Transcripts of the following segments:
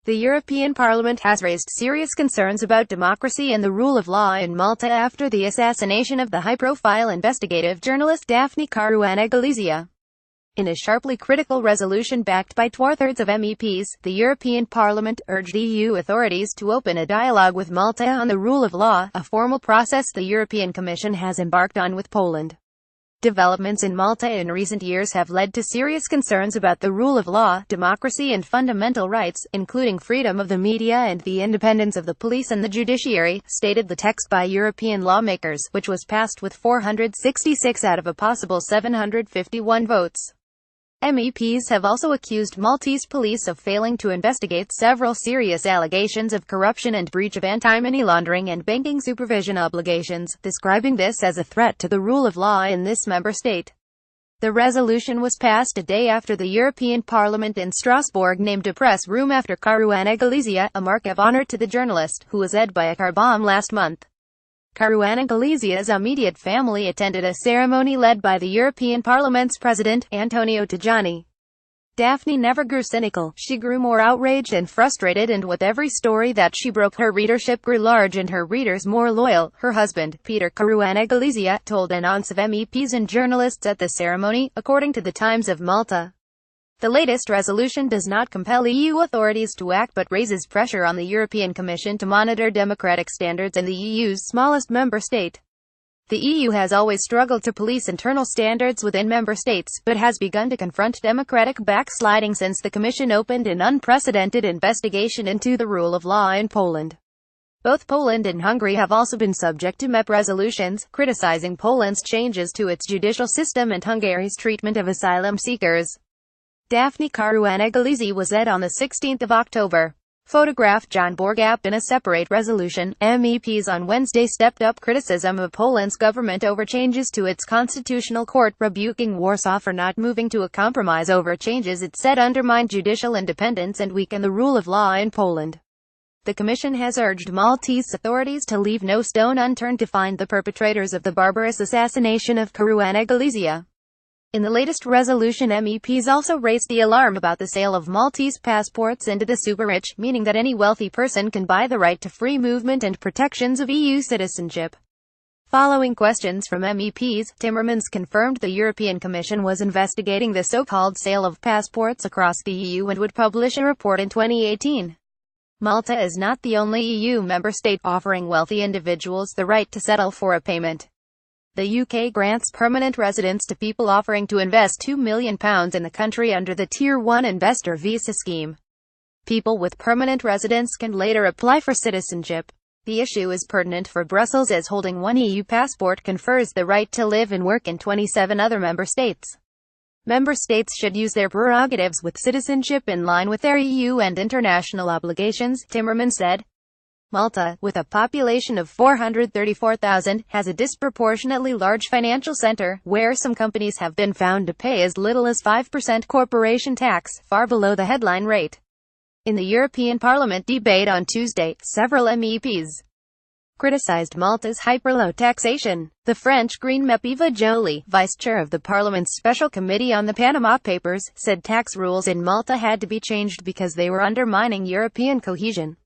The European Parliament has raised serious concerns about democracy and the rule of law in Malta after the assassination of the high-profile investigative journalist Daphne Caruana Galizia. In a sharply critical resolution backed by two-thirds of MEPs, the European Parliament urged EU authorities to open a dialogue with Malta on the rule of law, a formal process the European Commission has embarked on with Poland. Developments in Malta in recent years have led to serious concerns about the rule of law, democracy and fundamental rights, including freedom of the media and the independence of the police and the judiciary, stated the text by European lawmakers, which was passed with 466 out of a possible 751 votes. MEPs have also accused Maltese police of failing to investigate several serious allegations of corruption and breach of anti-money laundering and banking supervision obligations, describing this as a threat to the rule of law in this member state. The resolution was passed a day after the European Parliament in Strasbourg named a press room after Caruana Galizia, a mark of honor to the journalist, who was hit by a car bomb last month. Caruana Galizia's immediate family attended a ceremony led by the European Parliament's President, Antonio Tajani. Daphne never grew cynical, she grew more outraged and frustrated, and with every story that she broke, her readership grew large and her readers more loyal, her husband, Peter Caruana Galizia, told an audience of MEPs and journalists at the ceremony, according to the Times of Malta. The latest resolution does not compel EU authorities to act but raises pressure on the European Commission to monitor democratic standards in the EU's smallest member state. The EU has always struggled to police internal standards within member states, but has begun to confront democratic backsliding since the Commission opened an unprecedented investigation into the rule of law in Poland. Both Poland and Hungary have also been subject to MEP resolutions, criticizing Poland's changes to its judicial system and Hungary's treatment of asylum seekers. Daphne Caruana Galizia was dead on the 16th of October. Photograph John Borgap. In a separate resolution, MEPs on Wednesday stepped up criticism of Poland's government over changes to its constitutional court, rebuking Warsaw for not moving to a compromise over changes it said undermine judicial independence and weaken the rule of law in Poland. The Commission has urged Maltese authorities to leave no stone unturned to find the perpetrators of the barbarous assassination of Caruana Galizia. In the latest resolution, MEPs also raised the alarm about the sale of Maltese passports into the super-rich, meaning that any wealthy person can buy the right to free movement and protections of EU citizenship. Following questions from MEPs, Timmermans confirmed the European Commission was investigating the so-called sale of passports across the EU and would publish a report in 2018. Malta is not the only EU member state offering wealthy individuals the right to settle for a payment. The UK grants permanent residence to people offering to invest £2 million in the country under the Tier 1 investor visa scheme. People with permanent residence can later apply for citizenship. The issue is pertinent for Brussels as holding one EU passport confers the right to live and work in 27 other member states. Member states should use their prerogatives with citizenship in line with their EU and international obligations, Timmermans said. Malta, with a population of 434,000, has a disproportionately large financial center, where some companies have been found to pay as little as 5% corporation tax, far below the headline rate. In the European Parliament debate on Tuesday, several MEPs criticized Malta's hyper-low taxation. The French Green MEP Eva Joly, vice-chair of the Parliament's Special Committee on the Panama Papers, said tax rules in Malta had to be changed because they were undermining European cohesion.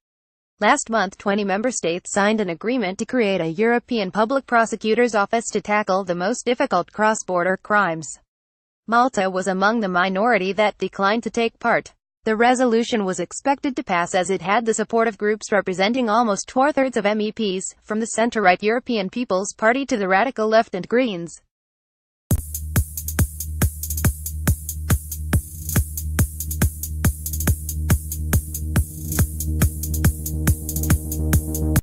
Last month, 20 member states signed an agreement to create a European Public Prosecutor's Office to tackle the most difficult cross-border crimes. Malta was among the minority that declined to take part. The resolution was expected to pass as it had the support of groups representing almost two-thirds of MEPs, from the centre-right European People's Party to the radical left and Greens.